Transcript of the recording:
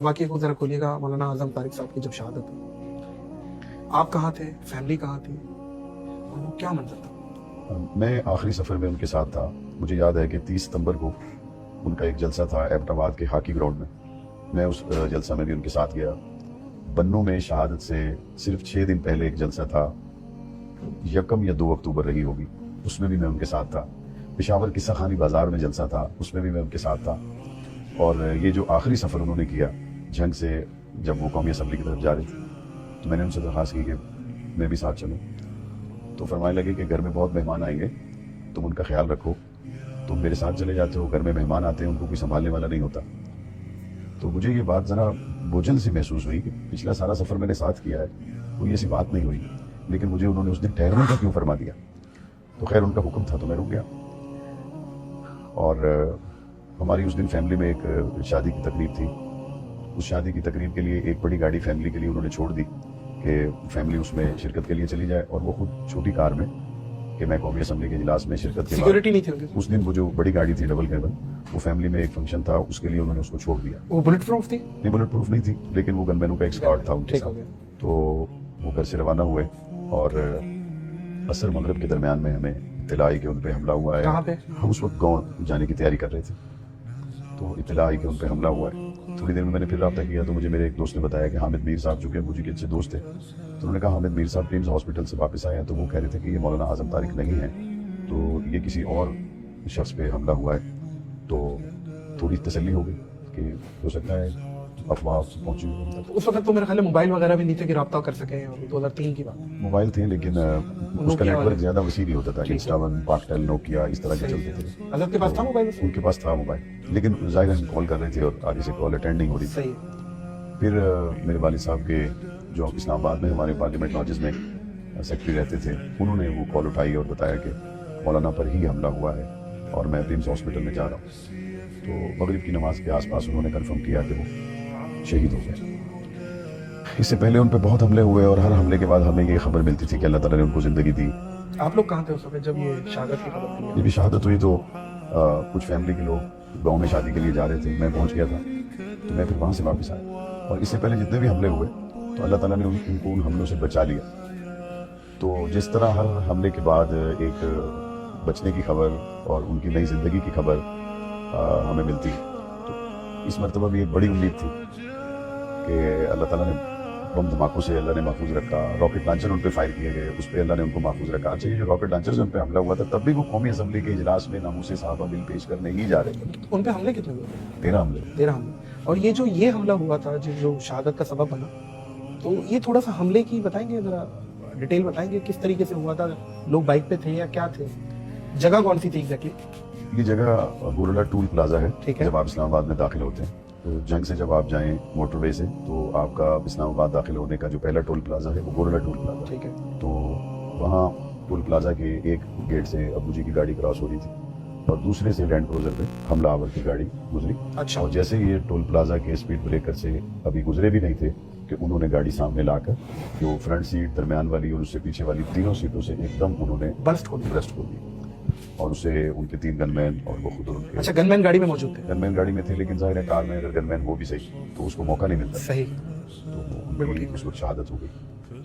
वाकई को जरा खोलिएगा मौलाना आजम तारिक साहब की जब शहादत हुई, आप कहाँ थे, फैमिली कहाँ थी और वो क्या मंजर था? मैं आखिरी सफ़र में उनके साथ था। मुझे याद है कि 30 सितंबर को उनका एक जलसा था एबटाबाद के हॉकी ग्राउंड में। मैं उस जलसा में भी उनके साथ गया। बन्नू में शहादत से सिर्फ 6 दिन पहले एक जलसा था, 1 या 2 अक्टूबर रही होगी, उसमें भी मैं उनके साथ था। पेशावर किस्सा खानी बाज़ार में जलसा था, उसमें भी मैं उनके साथ था। और ये जो आखिरी सफ़र उन्होंने किया जंग से, जब वो कौमी असम्बली की तरफ जा रहे थे, तो मैंने उनसे दरख्वास्त की कि मैं भी साथ चलूँ। तो फरमाने लगे कि घर में बहुत मेहमान आएंगे, तुम उनका ख्याल रखो, तुम मेरे साथ चले जाते हो, घर में मेहमान आते हैं, उनको कोई संभालने वाला नहीं होता। तो मुझे ये बात ज़रा बोझल सी महसूस हुई कि पिछला सारा सफ़र मैंने साथ किया है, कोई ऐसी बात नहीं हुई, लेकिन मुझे उन्होंने उस दिन ठहरने का क्यों फरमा दिया। तो खैर उनका हुक्म था तो मैं रुक गया। और हमारी उस दिन फैमिली में एक शादी की तकरीब थी। उस शादी की तकरीब के लिए एक बड़ी गाड़ी फैमिली के लिए उन्होंने छोड़ दी कि फैमिली उसमें शिरकत के लिए चली जाए, और वो खुद छोटी कार में, कि मैं कौमी असम्बली के इजलास में शिरकत के सिक्योरिटी नहीं थी उस दिन वो जो बड़ी गाड़ी थी डबल कैबन, वो फैमिली में एक फंक्शन था, उसके लिए उन्होंने उसको छोड़ दिया। वो बुलेट प्रूफ थी? नहीं, बुलेट प्रूफ नहीं थी, लेकिन वो गनमैनों का एक स्क्वाड था उनके साथ। तो वो घर से रवाना हुए और असर मगरब के दरमियान में हमें इत्तला आई कि उन पे हमला हुआ है। कहाँ पे? हम उस वक्त गाँव जाने की तैयारी कर रहे थे, तो इत्तला आई कि उन पे हमला हुआ है। थोड़ी देर में मैंने फिर रब्ता किया तो मुझे मेरे एक दोस्त ने बताया कि हामिद मीर साहब, जो कि मुझे के अच्छे दोस्त थे, तो उन्होंने कहा हामिद मीर साहब टीम्स हॉस्पिटल से वापस आए हैं, तो वो कह रहे थे कि ये मौलाना आजम तारिक नहीं है, तो ये किसी और शख्स पे हमला हुआ है। तो थोड़ी तसल्ली हो गई कि हो सकता है अफवाह पहुंची हुई। उस वक्त तो मेरे ख्याल में मोबाइल वगैरह भी नहीं थे कि रब्ता कर सकें, और 2003 की बात। मोबाइल थे लेकिन उसका नेटवर्क ज्यादा वसी नहीं होता था, इंस्टावन, पाकटेल, नोकिया इस तरह के चलते थे। अजब के पास था मोबाइल? उनके पास था मोबाइल, लेकिन जाहिर हम कॉल कर रहे थे और आगे से कॉल अटेंड नहीं हो रही थी। फिर मेरे वालिद साहब के, जो इस्लामाबाद में हमारे पार्लियामेंट लॉजेस में सेक्रेटरी रहते थे, उन्होंने वो कॉल उठाई और बताया कि मौलाना पर ही हमला हुआ है और मैं प्रिम्स हॉस्पिटल में जा रहा हूँ। तो मगरिब की नमाज के आसपास उन्होंने कन्फर्म किया कि वो शहीद हो गए। इससे पहले उन पे बहुत हमले हुए और हर हमले के बाद हमें ये खबर मिलती थी कि अल्लाह ताला ने उनको ज़िंदगी दी। आप लोग कहाँ थे उस वक्त जब ये शहादत की खबर थी? जब शहादत हुई तो कुछ फैमिली के लोग गांव में शादी के लिए जा रहे थे, मैं पहुंच गया था, तो मैं फिर वहाँ से वापस आया। और इससे पहले जितने भी हमले हुए तो अल्लाह ताला ने उनको उन हमलों से बचा लिया। तो जिस तरह हर हमले के बाद एक बचने की खबर और उनकी नई ज़िंदगी की खबर हमें मिलती, तो इस मरतबा भी एक बड़ी उम्मीद थी कि अल्लाह ताला ने बम धमाकों से अल्लाह ने महफूज रखा। रॉकेट लॉन्चर उन पे फायर किए गए, उस पर अल्लाह ने उनको महफूज रखा। अच्छा, ये जो रॉकेट लॉन्चर से उन पे हमला हुआ था, तब भी वो कौमी असम्बली के इजलास में नामूसे साहबा बिल पेश करने ही जा रहे थे। उन पे हमले कितने हुए? 13 हमले। 13 हमले। और ये जो हमला हुआ था जो शहादत का सबब बना, तो ये थोड़ा सा हमले की बताएंगे, जरा डिटेल बताएंगे किस तरीके से हुआ था? लोग बाइक पे थे या क्या थे? जगह कौन सी थी एग्जैक्टली? ये जगह गोरला टूल प्लाजा है। ठीक है। जब आप इस्लामाबाद में दाखिल होते हैं, तो जंग से जब आप जाएं मोटरवे से, तो आपका इस्लामाबाद दाखिल होने का जो पहला टोल प्लाजा है वो गोरला टोल प्लाजा। ठीक है। तो वहाँ टोल प्लाजा के एक गेट से अब्बू जी की गाड़ी क्रॉस हो रही थी और दूसरे से लैंड क्रूजर पे हमला आवर की गाड़ी गुजरी। अच्छा। और जैसे ये टोल प्लाजा के स्पीड ब्रेकर से अभी गुजरे भी नहीं थे कि उन्होंने गाड़ी सामने लाकर जो फ्रंट सीट, दरमियान वाली और उससे पीछे वाली तीनों सीटों से एकदम उन्होंने बर्स्ट खोल दी। और उससे उनके 3 गनमैन और वो खुद उनके। अच्छा, गनमैन गाड़ी में मौजूद थे? गनमैन गाड़ी में थे, लेकिन जाहिर है कार में अगर गनमैन हो भी सही तो उसको मौका नहीं मिलता। सही। तो उनकी उस वक्त शहादत हो गई।